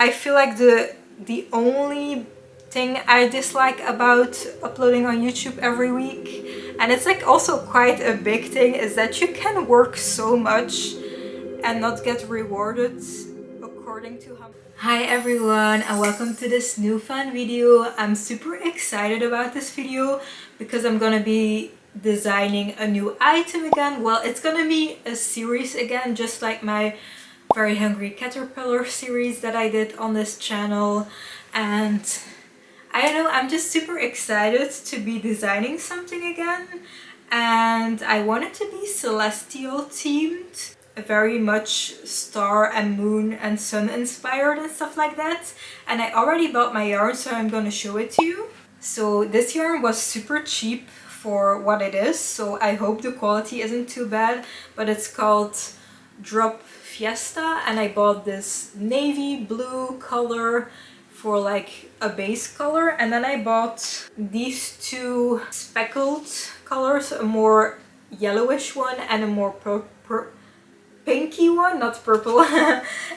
I feel like the only thing I dislike about uploading on YouTube every week, and it's like also quite a big thing, is that you can work so much and not get rewarded according to how. Hi everyone, and welcome to this new fun video. I'm super excited about this video because I'm gonna be designing a new item again. Well, it's gonna be a series again, just like my Very Hungry Caterpillar series that I did on this channel. And I don't know, I'm just super excited to be designing something again. And I want it to be celestial themed, very much star and moon and sun inspired and stuff like that. And I already bought my yarn, so I'm gonna show it to you. So this yarn was super cheap for what it is, so I hope the quality isn't too bad, but it's called Drop Fiesta, and I bought this navy blue color for like a base color, and then I bought these two speckled colors, a more yellowish one and a more pinky one, not purple.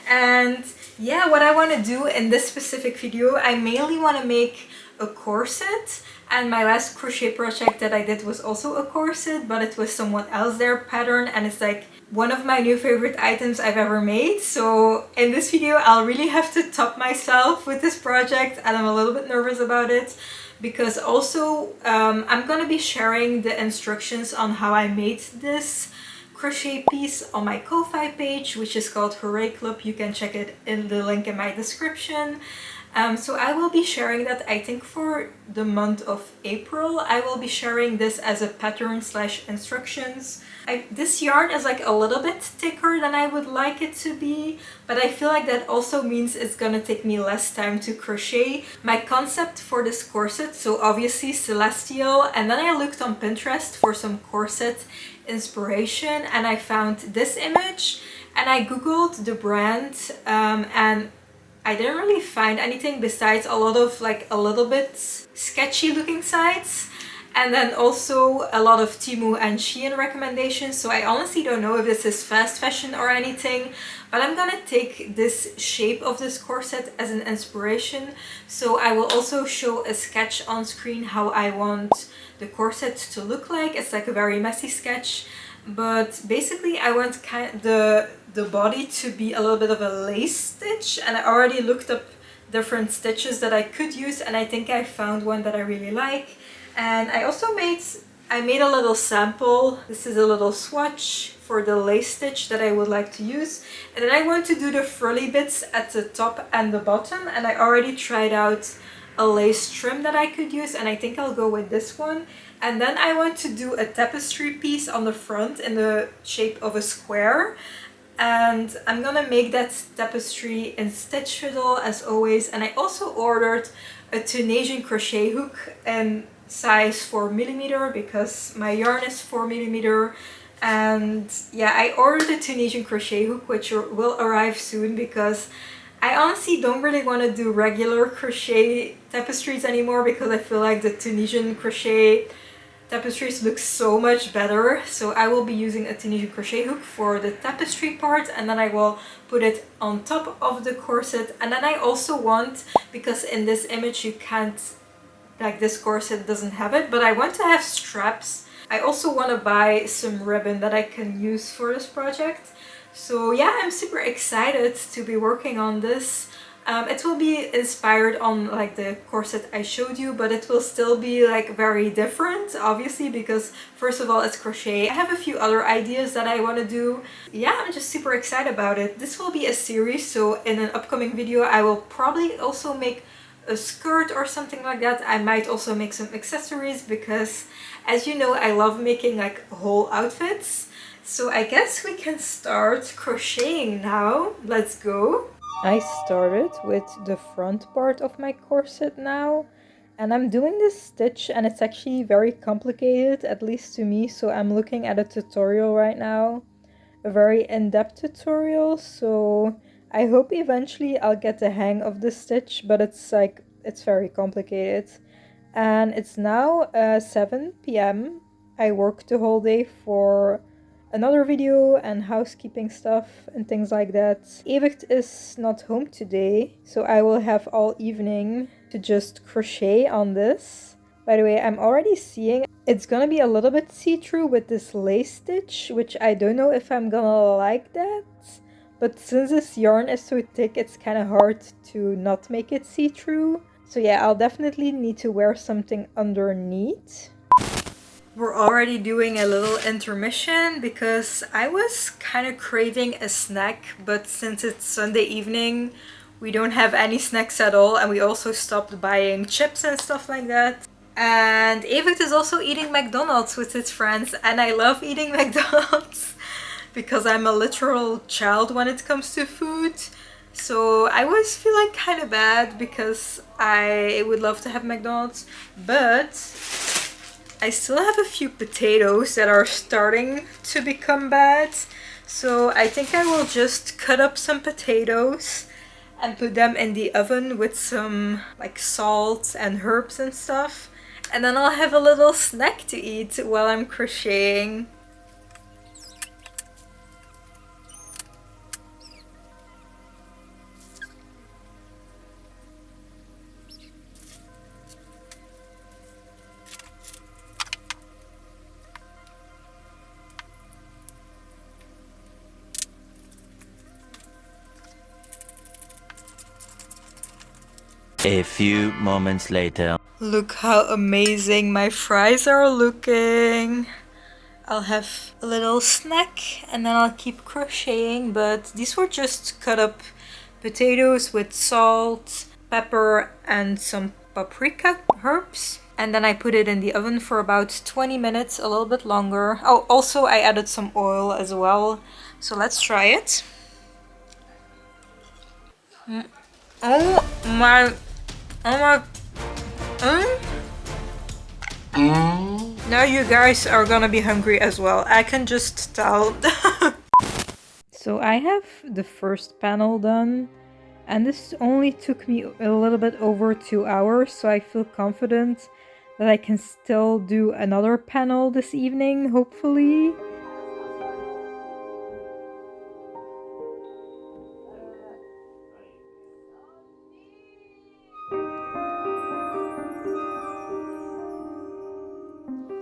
And yeah, what I want to do in this specific video, I mainly want to make a corset, and my last crochet project that I did was also a corset, but it was someone else their pattern, and it's like one of my new favorite items I've ever made. So in this video I'll really have to top myself with this project, and I'm a little bit nervous about it because also I'm gonna be sharing the instructions on how I made this crochet piece on my Ko-Fi page, which is called Hooray Club. You can check it in the link in my description. So I will be sharing that, I think for the month of April. I will be sharing this as a pattern / instructions. This yarn is like a little bit thicker than I would like it to be, but I feel like that also means it's gonna take me less time to crochet. My concept for this corset, so obviously celestial, and then I looked on Pinterest for some corset inspiration and I found this image, and I googled the brand and I didn't really find anything besides a lot of like a little bit sketchy looking sites, and then also a lot of Temu and Shein recommendations. So I honestly don't know if this is fast fashion or anything, but I'm gonna take this shape of this corset as an inspiration. So I will also show a sketch on screen how I want the corset to look like. It's like a very messy sketch, but basically I want the body to be a little bit of a lace stitch, and I already looked up different stitches that I could use, and I think I found one that I really like. And I also made a little sample. This is a little swatch for the lace stitch that I would like to use, and then I want to do the frilly bits at the top and the bottom, and I already tried out a lace trim that I could use, and I think I'll go with this one. And then I want to do a tapestry piece on the front in the shape of a square, and I'm gonna make that tapestry in stitch fiddle as always. And I also ordered a Tunisian crochet hook in size 4mm because my yarn is 4mm. And yeah, I ordered a Tunisian crochet hook, which will arrive soon because I honestly don't really want to do regular crochet tapestries anymore, because I feel like the Tunisian crochet tapestries look so much better. So I will be using a Tunisian crochet hook for the tapestry part, and then I will put it on top of the corset. And then I also want, because in this image you can't, like this corset doesn't have it, but I want to have straps. I also want to buy some ribbon that I can use for this project. So yeah, I'm super excited to be working on this. It will be inspired on like the corset I showed you, but it will still be like very different, obviously, because first of all it's crochet. I have a few other ideas that I want to do. Yeah, I'm just super excited about it. This will be a series, so in an upcoming video I will probably also make a skirt or something like that. I might also make some accessories because, as you know, I love making like whole outfits. So I guess we can start crocheting now. Let's go. I started with the front part of my corset now, and I'm doing this stitch, and it's actually very complicated, at least to me, so I'm looking at a tutorial right now, a very in-depth tutorial. So I hope eventually I'll get the hang of the stitch, but it's very complicated. And it's now 7 p.m. I worked the whole day for another video and housekeeping stuff and things like that. Evert is not home today, so I will have all evening to just crochet on this. By the way, I'm already seeing it's gonna be a little bit see-through with this lace stitch, which I don't know if I'm gonna like that. But since this yarn is so thick, it's kind of hard to not make it see-through. So yeah, I'll definitely need to wear something underneath. We're already doing a little intermission because I was kind of craving a snack, but since it's Sunday evening, we don't have any snacks at all, and we also stopped buying chips and stuff like that. And Evert is also eating McDonald's with his friends, and I love eating McDonald's because I'm a literal child when it comes to food. So I was feeling kind of bad because I would love to have McDonald's, but I still have a few potatoes that are starting to become bad. So I think I will just cut up some potatoes and put them in the oven with some like salt and herbs and stuff. And then I'll have a little snack to eat while I'm crocheting. A few moments later. Look how amazing my fries are looking. I'll have a little snack and then I'll keep crocheting, but these were just cut up potatoes with salt, pepper and some paprika herbs. And then I put it in the oven for about 20 minutes, a little bit longer. Oh, also I added some oil as well. So let's try it. Oh my... Now you guys are gonna be hungry as well. I can just tell. So I have the first panel done, and this only took me a little bit over 2 hours, so I feel confident that I can still do another panel this evening, hopefully.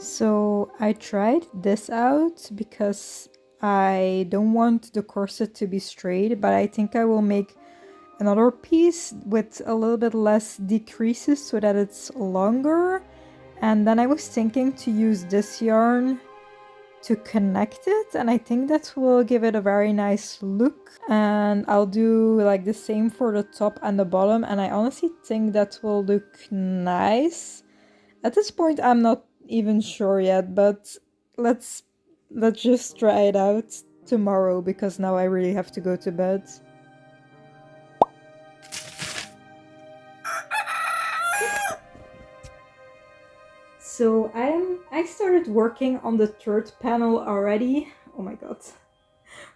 So I tried this out because I don't want the corset to be straight, but I think I will make another piece with a little bit less decreases so that it's longer. And then I was thinking to use this yarn to connect it, and I think that will give it a very nice look. And I'll do like the same for the top and the bottom, and I honestly think that will look nice. At this point I'm not even sure yet, but let's just try it out tomorrow because now I really have to go to bed. So I started working on the third panel already. Oh my god,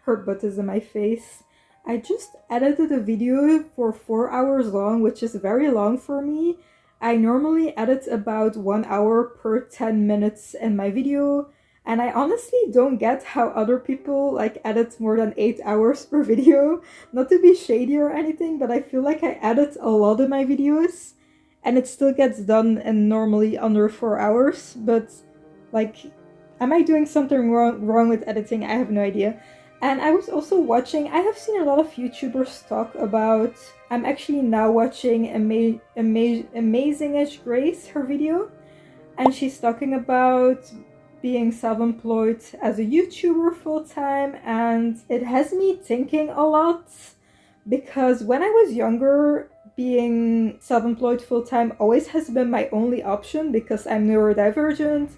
her butt is in my face. I just edited a video for 4 hours long, which is very long for me. I normally edit about 1 hour per 10 minutes in my video, and I honestly don't get how other people like edit more than 8 hours per video. Not to be shady or anything, but I feel like I edit a lot of my videos and it still gets done in normally under 4 hours. But like, am I doing something wrong with editing? I have no idea. And I was also watching, I have seen a lot of YouTubers talk about, I'm actually now watching Amazingish Grace, her video, and she's talking about being self-employed as a YouTuber full-time, and it has me thinking a lot, because when I was younger, being self-employed full-time always has been my only option because I'm neurodivergent.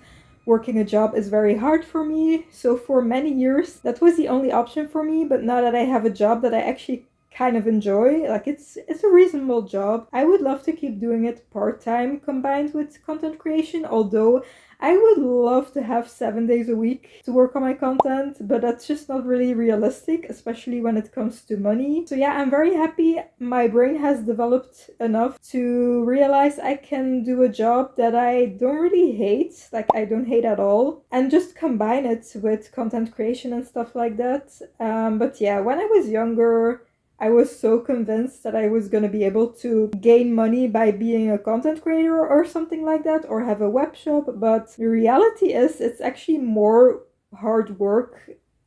Working a job is very hard for me, so for many years that was the only option for me. But now that I have a job that I actually kind of enjoy. Like it's a reasonable job. I would love to keep doing it part-time combined with content creation, although I would love to have 7 days a week to work on my content, but that's just not really realistic, especially when it comes to money. So yeah, I'm very happy my brain has developed enough to realize I can do a job that I don't really hate, like I don't hate at all, and just combine it with content creation and stuff like that. But yeah, when I was younger, I was so convinced that I was going to be able to gain money by being a content creator or something like that, or have a web shop. But the reality is it's actually more hard work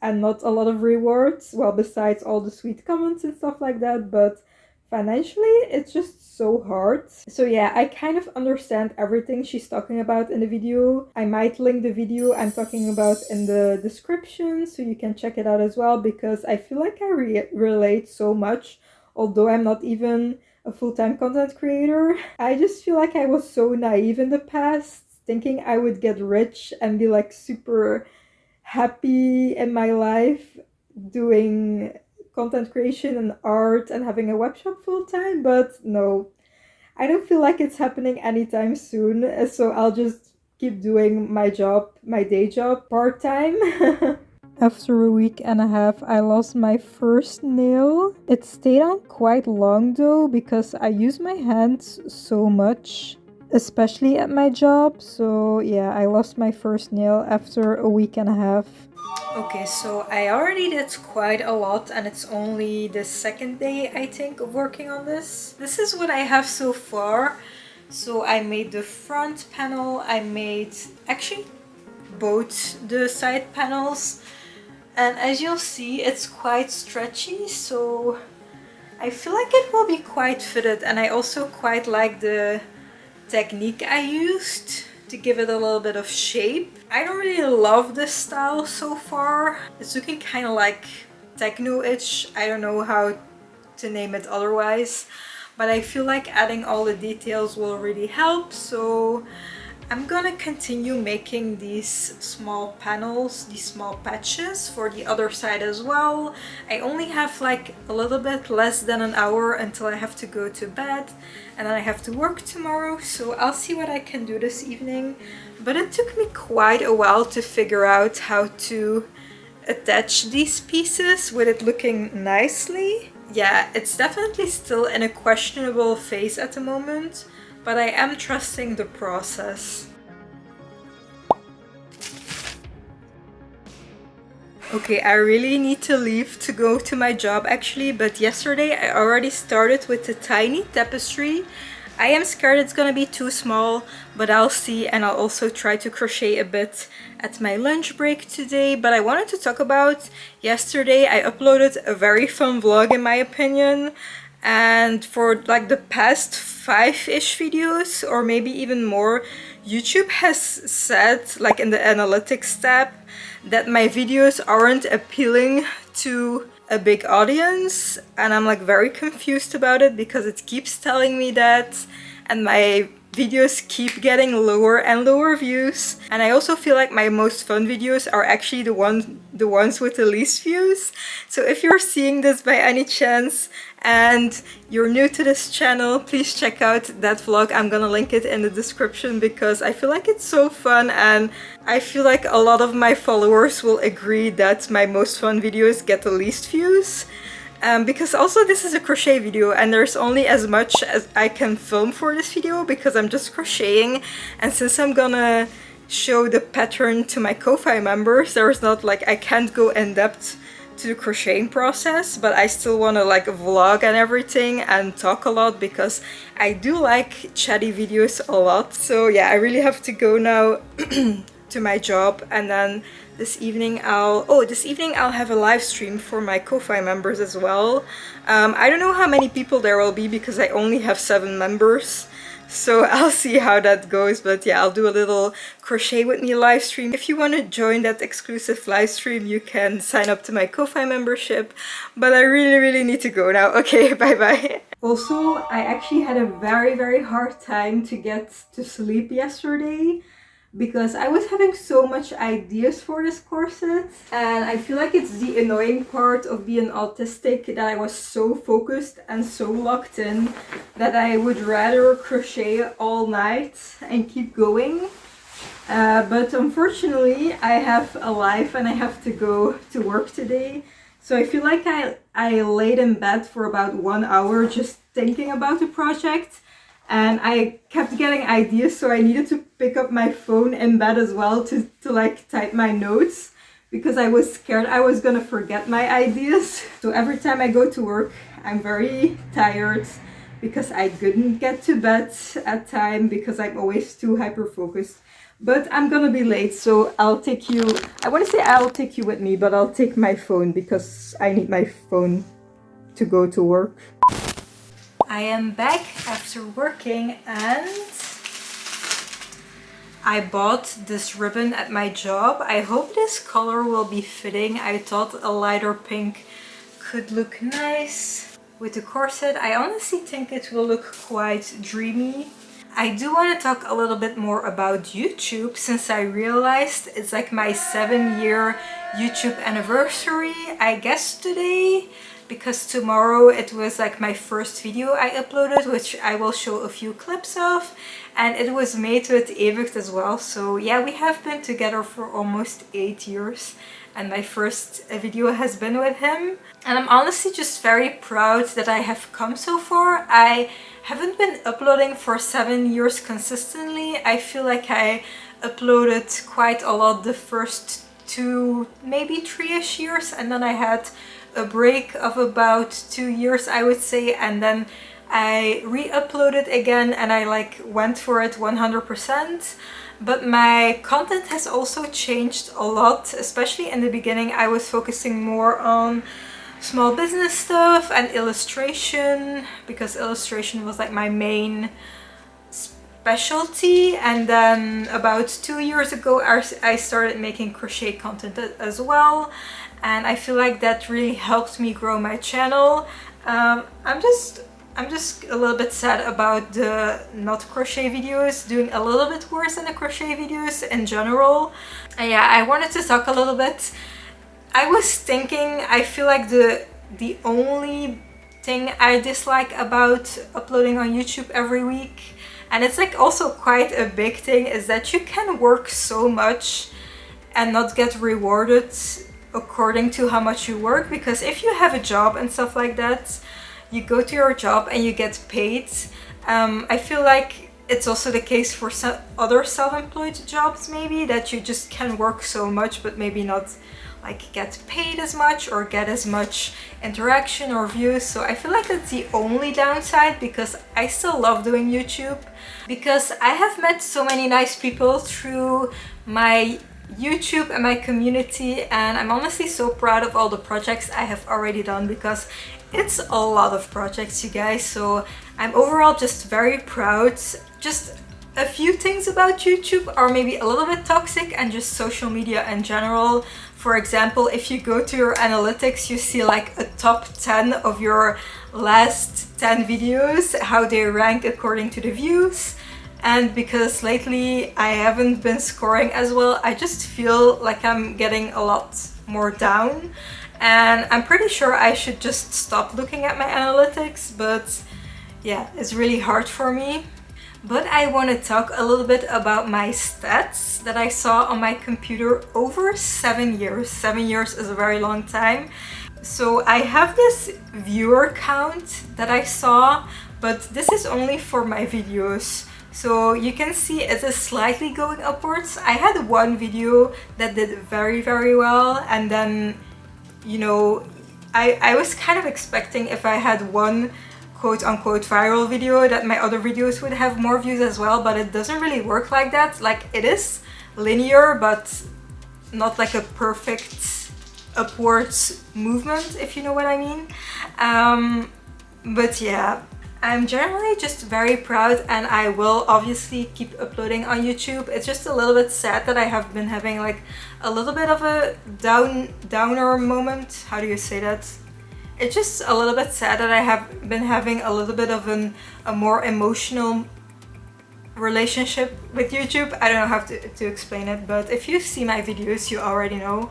and not a lot of rewards. Well, besides all the sweet comments and stuff like that, but financially it's just so hard. So yeah, I kind of understand everything she's talking about in the video. I might link the video I'm talking about in the description so you can check it out as well, because I feel like I relate so much, although I'm not even a full-time content creator. I just feel like I was so naive in the past, thinking I would get rich and be like super happy in my life doing content creation and art and having a web shop full time, but no, I don't feel like it's happening anytime soon. So I'll just keep doing my job, my day job, part time. After a week and a half, I lost my first nail. It stayed on quite long though, because I use my hands so much, especially at my job. So yeah, I lost my first nail after a week and a half. Okay, so I already did quite a lot, and it's only the second day, I think, of working on this. This is what I have so far. So I made the front panel, I made actually both the side panels, and as you'll see, it's quite stretchy, so I feel like it will be quite fitted, and I also quite like the technique I used to give it a little bit of shape. I don't really love this style so far. It's looking kind of like techno-ish. I don't know how to name it otherwise, but I feel like adding all the details will really help. So I'm gonna continue making these small panels, these small patches for the other side as well. I only have like a little bit less than an hour until I have to go to bed, and then I have to work tomorrow, so I'll see what I can do this evening. But it took me quite a while to figure out how to attach these pieces with it looking nicely. Yeah, it's definitely still in a questionable phase at the moment, but I am trusting the process. Okay, I really need to leave to go to my job actually, but yesterday I already started with the tiny tapestry. I am scared it's gonna be too small, but I'll see, and I'll also try to crochet a bit at my lunch break today. But I wanted to talk about yesterday. I uploaded a very fun vlog in my opinion, and for like the past 5-ish videos or maybe even more, YouTube has said, like in the analytics tab, that my videos aren't appealing to a big audience, and I'm like very confused about it because it keeps telling me that, and my videos keep getting lower and lower views. And I also feel like my most fun videos are actually the ones with the least views. So if you're seeing this by any chance and you're new to this channel, please check out that vlog. I'm gonna link it in the description because I feel like it's so fun, and I feel like a lot of my followers will agree that my most fun videos get the least views. Because also this is a crochet video and there's only as much as I can film for this video because I'm just crocheting, and since I'm gonna show the pattern to my Ko-Fi members, there's not like, I can't go in depth to the crocheting process, but I still want to like vlog and everything and talk a lot because I do like chatty videos a lot. So yeah, I really have to go now to my job, and then this evening I'll have a live stream for my Ko-Fi members as well. I don't know how many people there will be because I only have 7 members. So I'll see how that goes, but yeah, I'll do a little crochet with me live stream. If you want to join that exclusive live stream, you can sign up to my Ko-Fi membership, but I really need to go now. Okay, bye bye. Also, I actually had a very hard time to get to sleep yesterday. because I was having so much ideas for this corset, and I feel like it's the annoying part of being autistic that I was so focused and so locked in that I would rather crochet all night and keep going. But unfortunately I have a life and I have to go to work today. So I feel like I laid in bed for about 1 hour just thinking about the project, and I kept getting ideas, so I needed to pick up my phone in bed as well to like type my notes, because I was scared I was gonna forget my ideas. So every time I go to work, I'm very tired because I couldn't get to bed at time because I'm always too hyper focused. But I'm gonna be late, so I'll take you, I want to say I'll take you with me, but I'll take my phone because I need my phone to go to work. I am back after working, and I bought this ribbon at my job. I hope this color will be fitting. I thought a lighter pink could look nice with the corset. I honestly think it will look quite dreamy. I do want to talk a little bit more about YouTube, since I realized it's like my 7-year YouTube anniversary, I guess today, because tomorrow it was like my first video I uploaded, which I will show a few clips of, and it was made with Evert as well. So yeah, we have been together for almost 8 years, and my first video has been with him. And I'm honestly just very proud that I have come so far. I haven't been uploading for 7 years consistently. I feel like I uploaded quite a lot the first 2, maybe 3-ish years, and then I had a break of about 2 years, I would say, and then I re-uploaded again and I like went for it 100%. But my content has also changed a lot, especially in the beginning. I was focusing more on small business stuff and illustration, because illustration was like my main specialty. And then about 2 years ago I started making crochet content as well, and I feel like that really helped me grow my channel. I'm just a little bit sad about the not crochet videos doing a little bit worse than the crochet videos in general. And yeah, I wanted to talk a little bit. I was thinking, I feel like the only thing I dislike about uploading on YouTube every week, and it's like also quite a big thing, is that you can work so much and not get rewarded according to how much you work. Because if you have a job and stuff like that, you go to your job and you get paid. I feel like it's also the case for some other self-employed jobs, maybe, that you just can work so much but maybe not like get paid as much or get as much interaction or views. So I feel like that's the only downside, because I still love doing YouTube, because I have met so many nice people through my YouTube and my community, and I'm honestly so proud of all the projects I have already done, because it's a lot of projects, you guys. So I'm overall just very proud. Just a few things about YouTube are maybe a little bit toxic, and just social media in general. For example, if you go to your analytics, you see like a top 10 of your last 10 videos, how they rank according to the views. And because lately I haven't been scoring as well, I just feel like I'm getting a lot more down. And I'm pretty sure I should just stop looking at my analytics, but yeah, it's really hard for me. But I want to talk a little bit about my stats that I saw on my computer over 7 years. 7 years is a very long time. So I have this viewer count that I saw, but this is only for my videos. So you can see it is slightly going upwards. I had one video that did very, very well, and then, you know, I was kind of expecting if I had one quote-unquote viral video that my other videos would have more views as well, but it doesn't really work like that. Like, it is linear, but not like a perfect upwards movement, if you know what I mean. But yeah, I'm generally just very proud, and I will obviously keep uploading on YouTube. It's just a little bit sad that I have been having like a little bit of a downer moment. How do you say that? It's just a little bit sad that I have been having a little bit of a more emotional relationship with YouTube. I don't know how to explain it, but if you see my videos, you already know.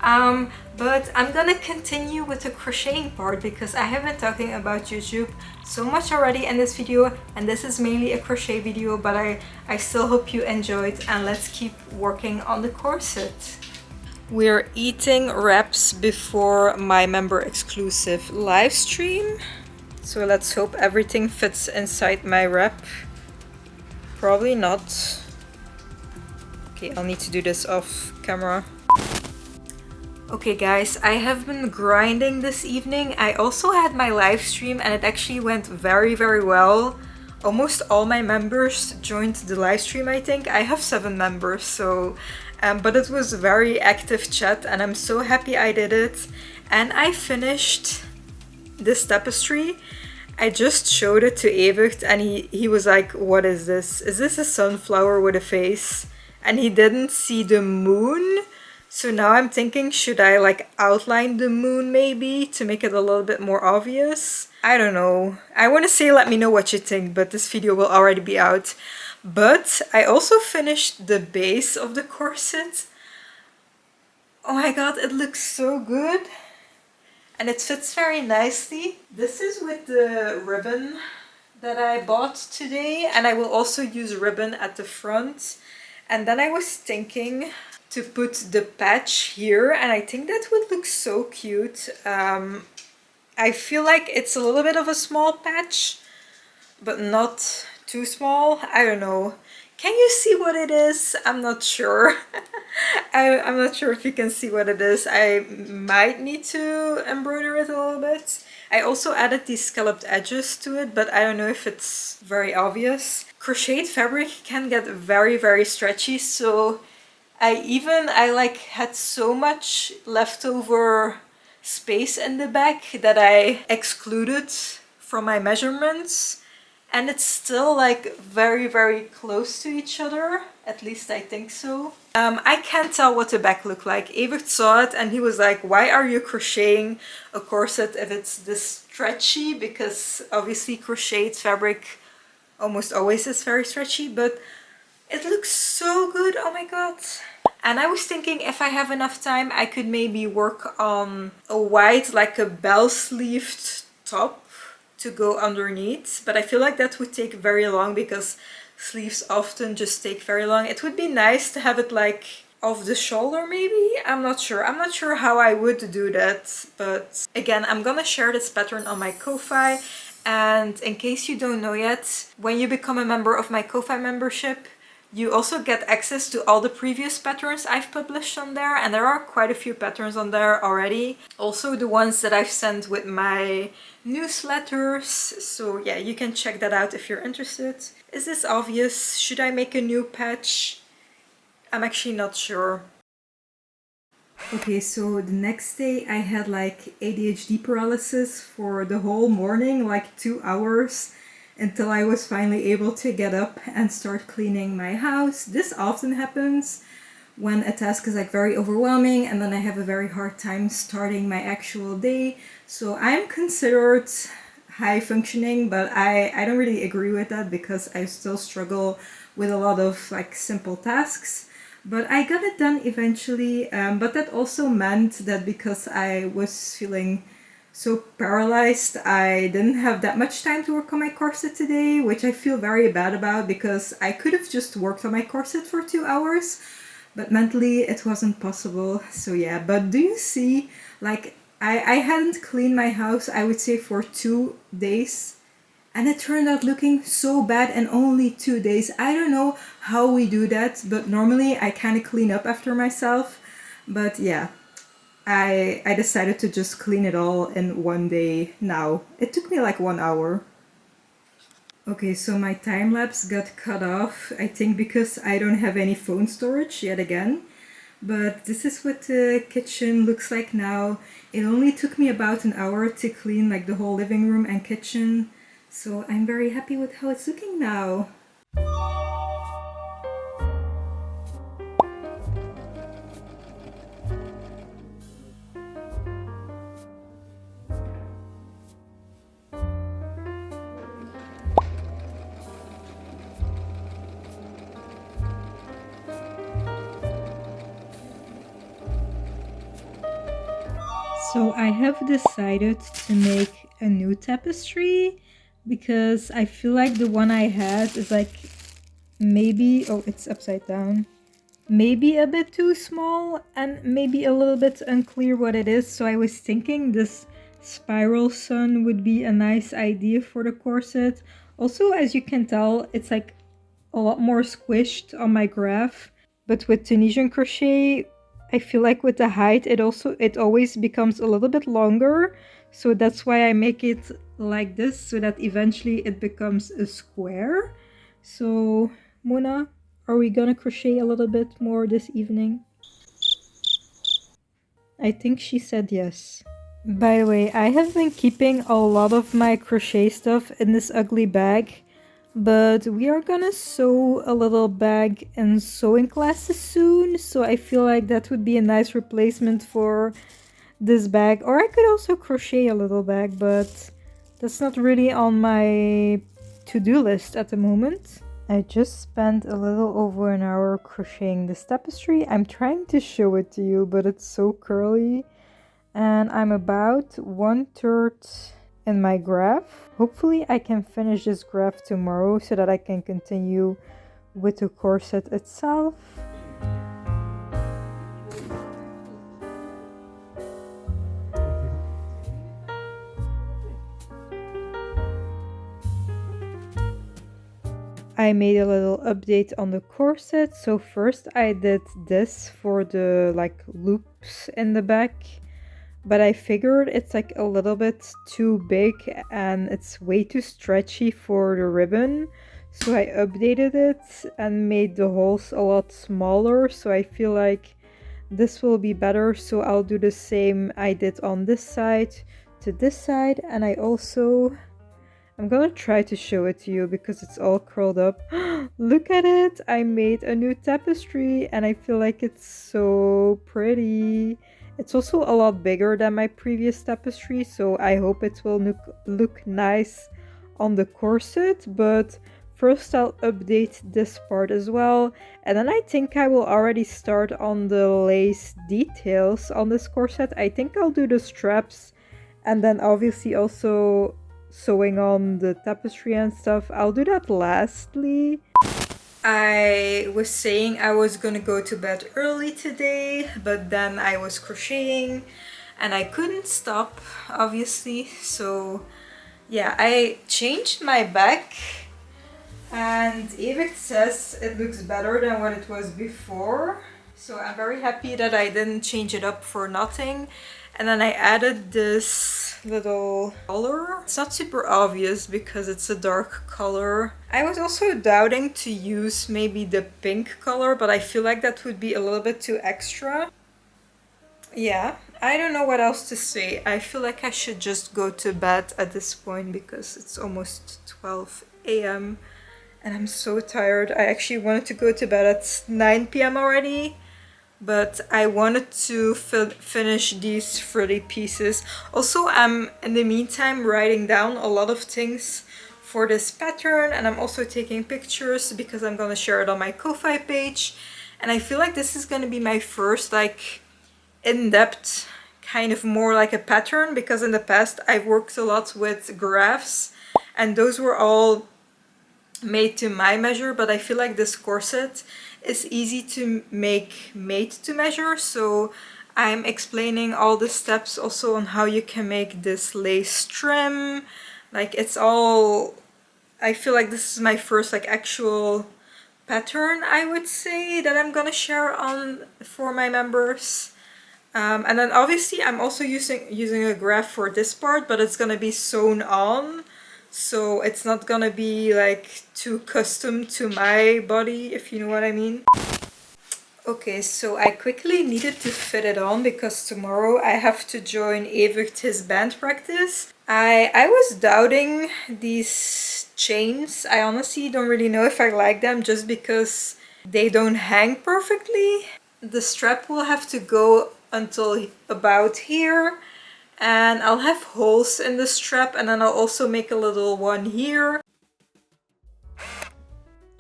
But I'm gonna continue with the crocheting part because I have been talking about YouTube so much already in this video, and this is mainly a crochet video, but I still hope you enjoyed, and let's keep working on the corset. We're eating wraps before my member exclusive live stream, so let's hope everything fits inside my wrap. Probably not. Okay, I'll need to do this off camera. Okay guys, I have been grinding this evening. I also had my live stream and it actually went very well. Almost all my members joined the live stream, I think. I have 7 members, so but it was a very active chat and I'm so happy I did it. And I finished this tapestry. I just showed it to Evert and he was like, what is this? Is this a sunflower with a face? And he didn't see the moon. So now I'm thinking, should I like outline the moon maybe to make it a little bit more obvious? I don't know. I want to say let me know what you think, but this video will already be out. But I also finished the base of the corset. Oh my god, it looks so good. And it fits very nicely. This is with the ribbon that I bought today, and I will also use ribbon at the front. And then I was thinking to put the patch here, and I think that would look so cute. I feel like it's a little bit of a small patch, but not too small. I don't know. Can you see what it is? I'm not sure. I'm not sure if you can see what it is. I might need to embroider it a little bit. I also added these scalloped edges to it, but I don't know if it's very obvious. Crocheted fabric can get very stretchy, so I like had so much leftover space in the back that I excluded from my measurements, and it's still like very close to each other, at least I think so. I can't tell what the back looked like. Evert saw it and he was like, why are you crocheting a corset if it's this stretchy? Because obviously crocheted fabric almost always is very stretchy, but it looks so good, oh my god. And I was thinking if I have enough time, I could maybe work on a white, like a bell-sleeved top to go underneath. But I feel like that would take very long because sleeves often just take very long. It would be nice to have it like off the shoulder maybe? I'm not sure. I'm not sure how I would do that. But again, I'm gonna share this pattern on my Ko-fi. And in case you don't know yet, when you become a member of my Ko-fi membership, you also get access to all the previous patterns I've published on there, and there are quite a few patterns on there already. Also the ones that I've sent with my newsletters, so yeah, you can check that out if you're interested. Is this obvious? Should I make a new patch? I'm actually not sure. Okay, so the next day I had like ADHD paralysis for the whole morning, like 2 hours. Until I was finally able to get up and start cleaning my house. This often happens when a task is like very overwhelming and then I have a very hard time starting my actual day. So I'm considered high functioning, but I don't really agree with that because I still struggle with a lot of like simple tasks. But I got it done eventually, but that also meant that because I was feeling so paralyzed, I didn't have that much time to work on my corset today, which I feel very bad about because I could have just worked on my corset for 2 hours, but mentally it wasn't possible. So yeah, but do you see, like I hadn't cleaned my house, I would say, for 2 days, and it turned out looking so bad in only 2 days. I don't know how we do that, but normally I kind of clean up after myself. But yeah, I decided to just clean it all in 1 day now. It took me like 1 hour. Okay, so my time lapse got cut off, I think because I don't have any phone storage yet again. But this is what the kitchen looks like now. It only took me about an hour to clean like the whole living room and kitchen. So I'm very happy with how it's looking now. So I have decided to make a new tapestry because I feel like the one I had is like maybe, oh, it's upside down. Maybe a bit too small and maybe a little bit unclear what it is. So I was thinking this spiral sun would be a nice idea for the corset. Also, as you can tell, it's like a lot more squished on my graph. But with Tunisian crochet, I feel like with the height, it always becomes a little bit longer. So that's why I make it like this, so that eventually it becomes a square. So Mona, are we gonna crochet a little bit more this evening? I think she said yes. By the way, I have been keeping a lot of my crochet stuff in this ugly bag, but we are gonna sew a little bag in sewing classes soon, so I feel like that would be a nice replacement for this bag. Or I could also crochet a little bag, but that's not really on my to-do list at the moment. I just spent a little over an hour crocheting this tapestry. I'm trying to show it to you, but it's so curly. And I'm about 1/3 in my graph. Hopefully I can finish this graph tomorrow so that I can continue with the corset itself. I made a little update on the corset. So first I did this for the like loops in the back, but I figured it's like a little bit too big and it's way too stretchy for the ribbon. So I updated it and made the holes a lot smaller. So I feel like this will be better. So I'll do the same I did on this side to this side. And I'm gonna try to show it to you because it's all curled up. Look at it! I made a new tapestry and I feel like it's so pretty. It's also a lot bigger than my previous tapestry, so I hope it will look nice on the corset. But first I'll update this part as well. And then I think I will already start on the lace details on this corset. I think I'll do the straps and then obviously also sewing on the tapestry and stuff. I'll do that lastly. I was saying I was gonna go to bed early today, but then I was crocheting and I couldn't stop, obviously. So yeah, I changed my back and Evert says it looks better than what it was before. So I'm very happy that I didn't change it up for nothing. And then I added this little color. It's not super obvious because it's a dark color. I was also doubting to use maybe the pink color, but I feel like that would be a little bit too extra. Yeah, I don't know what else to say. I feel like I should just go to bed at this point because it's almost 12 a.m. and I'm so tired. I actually wanted to go to bed at 9 p.m. already, but I wanted to finish these frilly pieces. Also, I'm in the meantime writing down a lot of things for this pattern, and I'm also taking pictures because I'm gonna share it on my Ko-Fi page. And I feel like this is gonna be my first like in-depth kind of more like a pattern, because in the past I've worked a lot with graphs and those were all made to my measure, but I feel like this corset is easy to make made to measure. So I'm explaining all the steps also on how you can make this lace trim. Like it's all, I feel like this is my first like actual pattern, I would say, that I'm gonna share on for my members. And then obviously I'm also using a graph for this part, but it's gonna be sewn on. So it's not gonna be like too custom to my body, if you know what I mean. Okay, so I quickly needed to fit it on because tomorrow I have to join Evert his band practice. I was doubting these chains. I honestly don't really know if I like them just because they don't hang perfectly. The strap will have to go until about here. And I'll have holes in the strap, and then I'll also make a little one here.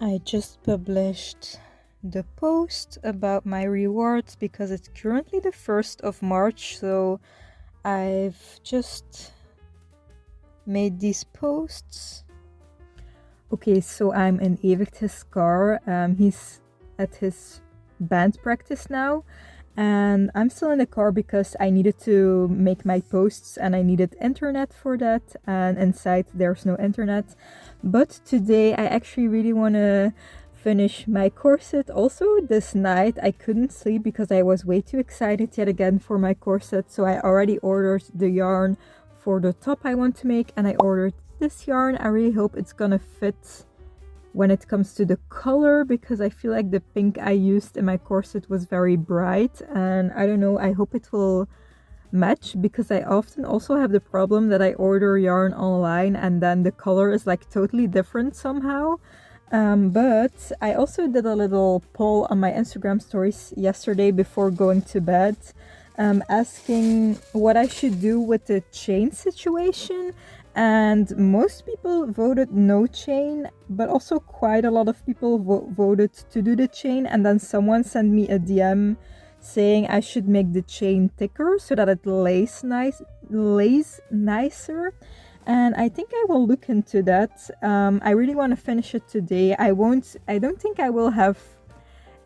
I just published the post about my rewards because it's currently the 1st of March, so I've just made these posts. Okay, so I'm in Evict's car. He's at his band practice now, and I'm still in the car because I needed to make my posts and I needed internet for that, and inside there's no internet. But today I actually really want to finish my corset. Also this night I couldn't sleep because I was way too excited yet again for my corset, so I already ordered the yarn for the top I want to make, and I ordered this yarn. I really hope it's gonna fit when it comes to the color, because I feel like the pink I used in my corset was very bright, and I don't know, I hope it will match, because I often also have the problem that I order yarn online and then the color is like totally different somehow. But I also did a little poll on my Instagram stories yesterday before going to bed, asking what I should do with the chain situation, and most people voted no chain, but also quite a lot of people voted to do the chain, and then someone sent me a DM saying I should make the chain thicker so that it lays nicer. And I think I will look into that. I really want to finish it today. I don't think I will have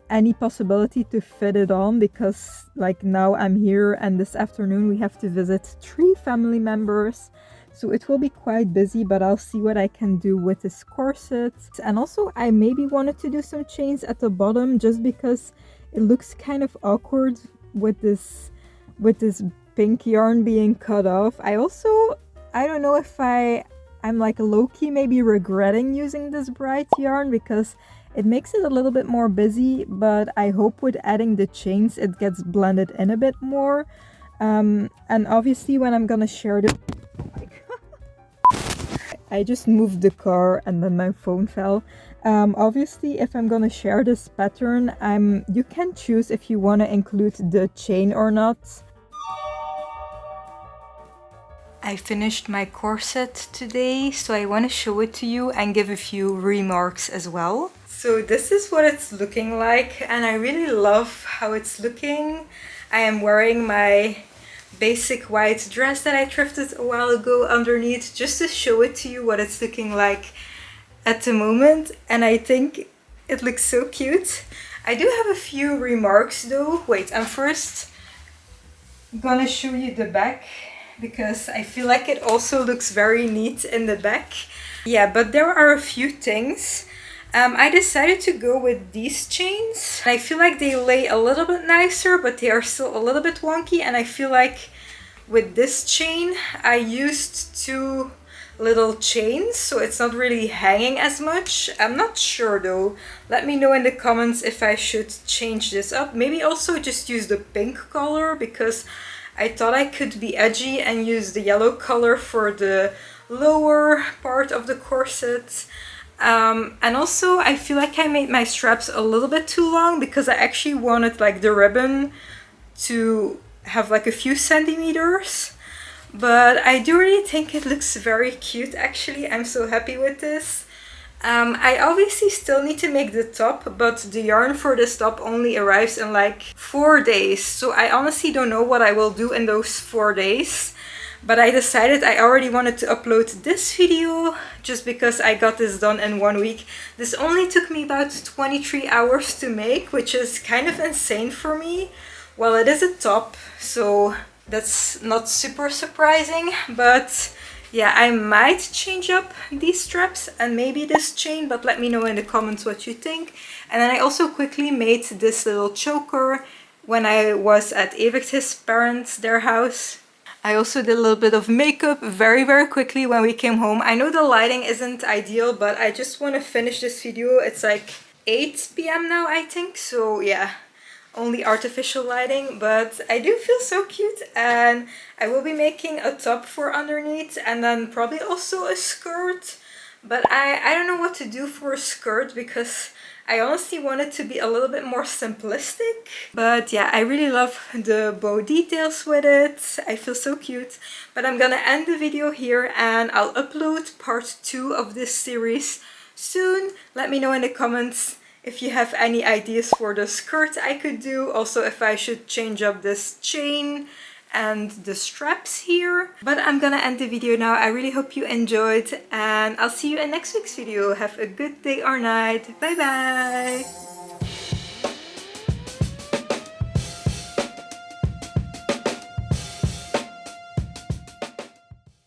any possibility to fit it on, because like now I'm here and this afternoon we have to visit 3 family members. So it will be quite busy, but I'll see what I can do with this corset. And also I maybe wanted to do some chains at the bottom just because it looks kind of awkward with this pink yarn being cut off. I don't know if I'm like low-key maybe regretting using this bright yarn because it makes it a little bit more busy, but I hope with adding the chains it gets blended in a bit more. And obviously when I'm gonna share the... I just moved the car and then my phone fell. Obviously if I'm gonna share this pattern, you can choose if you want to include the chain or not. I finished my corset today, so I want to show it to you and give a few remarks as well. So this is what it's looking like, and I really love how it's looking. I am wearing my basic white dress that I thrifted a while ago underneath, just to show it to you what it's looking like at the moment, and I think it looks so cute. I do have a few remarks though. Wait, I'm first gonna show you the back, because I feel like it also looks very neat in the back. Yeah, but there are a few things. I decided to go with these chains. I feel like they lay a little bit nicer, but they are still a little bit wonky, and I feel like with this chain I used 2 little chains, so it's not really hanging as much. I'm not sure though. Let me know in the comments if I should change this up. Maybe also just use the pink color, because I thought I could be edgy and use the yellow color for the lower part of the corset. And also I feel like I made my straps a little bit too long, because I actually wanted like the ribbon to have like a few centimeters. But I do really think it looks very cute actually. I'm so happy with this. I obviously still need to make the top, but the yarn for this top only arrives in like 4 days. So I honestly don't know what I will do in those 4 days. But I decided I already wanted to upload this video just because I got this done in 1 week. This only took me about 23 hours to make, which is kind of insane for me. Well, it is a top, so that's not super surprising, but yeah, I might change up these straps and maybe this chain, but let me know in the comments what you think. And then I also quickly made this little choker when I was at Evict's parents, their house. I also did a little bit of makeup very quickly when we came home. I know the lighting isn't ideal, but I just want to finish this video. It's like 8 p.m. now, I think, so yeah. Only artificial lighting, but I do feel so cute, and I will be making a top for underneath and then probably also a skirt. But I don't know what to do for a skirt, because I honestly want it to be a little bit more simplistic. But yeah, I really love the bow details with it. I feel so cute. But I'm gonna end the video here, and I'll upload part 2 of this series soon. Let me know in the comments if you have any ideas for the skirt I could do, also if I should change up this chain, and the straps here. But I'm gonna end the video now. I really hope you enjoyed, and I'll see you in next week's video. Have a good day or night. Bye bye!